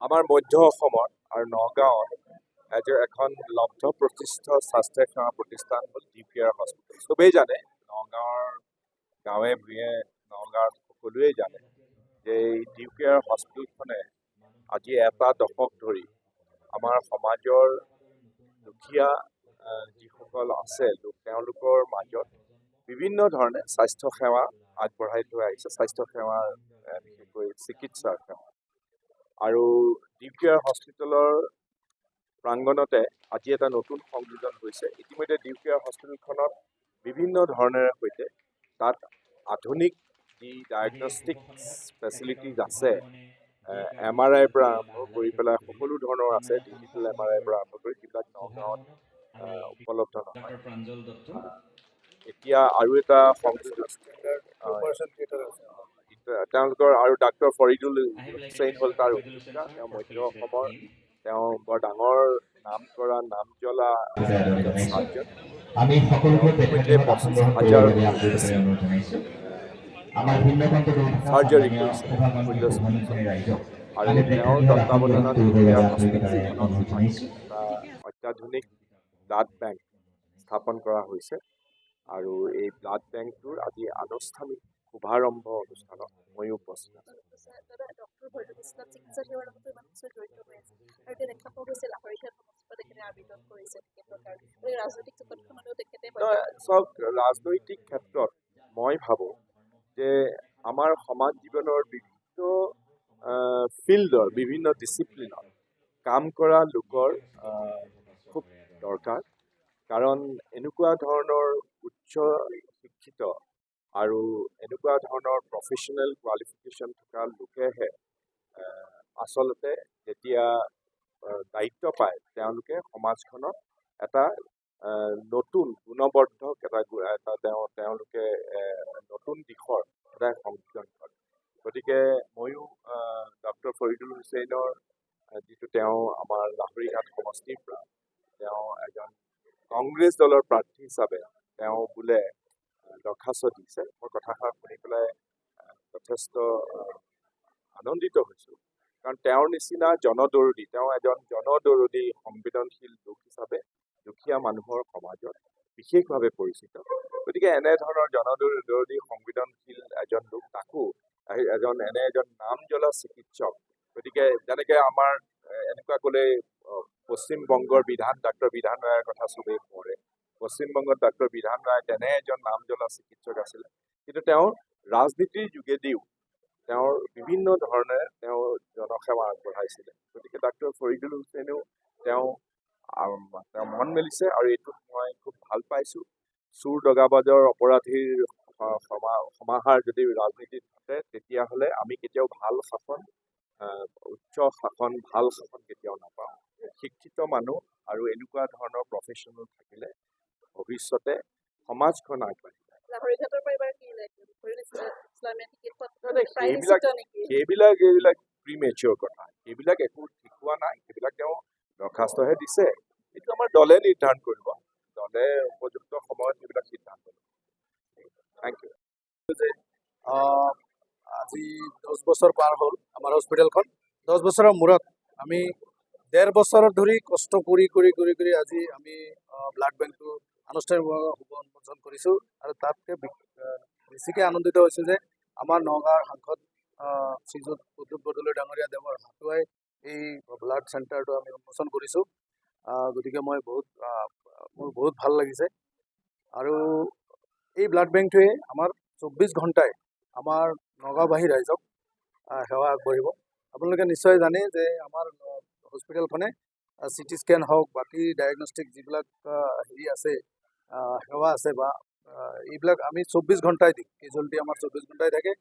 আমাৰ মধ্য অসমৰ আৰু নগাঁৱত এখন লব্ধ প্ৰতিষ্ঠিত স্বাস্থ্য সেৱা প্ৰতিষ্ঠান হ'ল DPR হস্পিটেল। চবেই জানে, নগাঁৱৰ গাঁৱে ভূঞে নগাঁৱত সকলোৱে জানে যে এই DPR হস্পিটেলখনে আজি এটা দশক ধৰি আমাৰ সমাজৰ দুখীয়া যিসকল আছে তেওঁলোকৰ মাজত বিভিন্ন ধৰণে স্বাস্থ্য সেৱা আগবঢ়াই থৈ আহিছে। স্বাস্থ্য সেৱাৰ বিশেষকৈ চিকিৎসাৰ সেৱা আৰু DPR হস্পিটেলৰ প্ৰাংগণতে আজি এটা নতুন সংযোজন হৈছে। ইতিমধ্যে DPR হস্পিটেলখনত বিভিন্ন ধৰণেৰে সৈতে তাত আধুনিক যি ডায়েগনষ্টিক ফেচিলিটিজ আছে, MRI পৰা আৰম্ভ কৰি পেলাই সকলো ধৰণৰ আছে, ডিজিটেল MRI পৰা আৰম্ভ কৰি যিবিলাক নগাঁৱত উপলব্ধ নহয়। এতিয়া আৰু এটা সংযোজন তেওঁলোকৰ আৰু ডাক্তৰ ফৰিদুল হুছেইন হ'ল তাৰ অভিযোক্তা। তেওঁ মধ্য অসমৰ তেওঁ বৰ ডাঙৰ নাম কৰা নাম জ্বলা চাৰ্জন। আমি সকলোকে ইতিমধ্যে 25,000 চাৰ্জাৰী কৰিছে মূল্য চিকিৎসক আৰু তেওঁৰ তত্বাৱধানত DPR হস্পিটেলখনত এটা অত্যাধুনিক ব্লাড বেংক স্থাপন কৰা হৈছে আৰু এই ব্লাড বেংকটোৰ আজি আনুষ্ঠানিক শুভাৰম্ভ অনুষ্ঠানত ময়ো উপস্থিত আছোঁ। চব ৰাজনৈতিক ক্ষেত্ৰত মই ভাবোঁ যে আমাৰ সমাজ জীৱনৰ বিভিন্ন ফিল্ডৰ বিভিন্ন ডিচিপ্লিনত কাম কৰা লোকৰ খুব দৰকাৰ। কাৰণ এনেকুৱা ধৰণৰ উচ্চ শিক্ষিত আৰু এনেকুৱা ধৰণৰ প্ৰফেশ্যনেল কোৱালিফিকেশ্যন থকা লোকেহে আচলতে যেতিয়া দায়িত্ব পায় তেওঁলোকে সমাজখনত এটা নতুন গুণবৰ্ধক তেওঁলোকে নতুন দিশৰ এটা সংযোজন কৰে। গতিকে ময়ো ডক্টৰ ফৰিদুল হুছেইনৰ যিটো তেওঁ আমাৰ লাহৰীঘাট সমষ্টিৰ পৰা তেওঁ এজন কংগ্ৰেছ দলৰ প্ৰাৰ্থী হিচাপে তেওঁ বোলে দৰখাস্ত দিছে। মই কথাষাৰ শুনি পেলাই যথেষ্ট আনন্দিত হৈছোঁ। কাৰণ তেওঁৰ নিচিনা জনদৰদী, তেওঁ এজন জনদৰদী সংবেদনশীল লোক হিচাপে দুখীয়া মানুহৰ সমাজত বিশেষভাৱে পৰিচিত। গতিকে এনেধৰণৰ জনদৰদী সংবেদনশীল এজন লোক, তাকো এজন নাম জ্বলা চিকিৎসক। গতিকে যেনেকে আমাৰ এনেকুৱা ক'লে পশ্চিমবংগৰ ডাক্তৰ বিধান ৰায়ৰ কথা চবেই পঢ়ে। পশ্চিমবংগত ডাক্তৰ বিধান ৰায় তেনে এজন নাম জ্বলা চিকিৎসক আছিলে, কিন্তু তেওঁ ৰাজনীতিৰ যোগেদিও তেওঁৰ বিভিন্ন ধৰণে তেওঁ জনসেৱা আগবঢ়াইছিলে। গতিকে ডাক্তৰ ফৰিদুল হুছেইনেও তেওঁ মন মেলিছে আৰু এইটোত মই খুব ভাল পাইছোঁ। চোৰ দগাবাজৰ অপৰাধীৰ সমাহাৰ যদি ৰাজনীতিত ঘটে তেতিয়াহ'লে আমি কেতিয়াও ভাল শাসন, উচ্চ শাসন, ভাল শাসন কেতিয়াও নাপাওঁ। শিক্ষিত মানুহ আৰু এনেকুৱা ধৰণৰ প্ৰফেশ্যনেল থাকিলে ভৱিষ্যতে সমাজখন আগবাঢ়িব। সেইবিলাক প্ৰিমেচিয়ৰ কথা, সেইবিলাক একো ঠিক হোৱা নাই। সেইবিলাক তেওঁ দৰখাস্তহে দিছে, এইটো আমাৰ দলে নিৰ্ধাৰণ কৰিব। দলে উপযুক্ত সময়ত সেইবিলাক সিদ্ধান্ত ল'ব। Thank you. আজি 10 বছৰ পাৰ হ'ল আমাৰ হস্পিটেলখন। 10 বছৰৰ মূৰত আমি 1.5 বছৰ ধৰি কষ্ট কৰি আজি আমি ব্লাড বেংকটো আনুষ্ঠানিকভাৱে শুভ উন্মোচন কৰিছোঁ। আৰু তাতকৈ বেছিকৈ আনন্দিত হৈছোঁ যে আমাৰ নগাঁৱৰ সাংসদ শ্ৰীযুত প্ৰদ্যুৎ বৰদলৈ ডাঙৰীয়া দেৱৰ হাতোৱাই এই ব্লাড চেণ্টাৰটো আমি উন্মোচন কৰিছোঁ। গতিকে মোৰ বহুত ভাল লাগিছে। আৰু এই ব্লাড বেংকটোৱে আমাৰ 24 ঘণ্টাই আমাৰ নগাঁওবাসী ৰাইজক সেৱা আগবাঢ়িব। আপোনালোকে নিশ্চয় জানে যে আমাৰ হস্পিটেলখনে CT স্কেন হওক, বাকী ডায়েগনষ্টিক যিবিলাক আছে, সেৱা আছে বা এইবিলাক আমি 24 ঘণ্টাই দিম। কেজুৱেলিটি আমাৰ 24 ঘণ্টাই থাকে,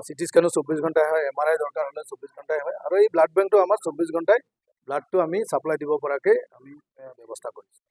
CT স্কেনো 24 ঘণ্টাই হয়, MRI দৰকাৰ হ'লে 24 ঘণ্টাই হয়। আৰু এই ব্লাড বেংকটো আমাৰ 24 ঘণ্টাই ব্লাডটো আমি ছাপ্লাই দিব পৰাকৈ আমি ব্যৱস্থা কৰিছোঁ।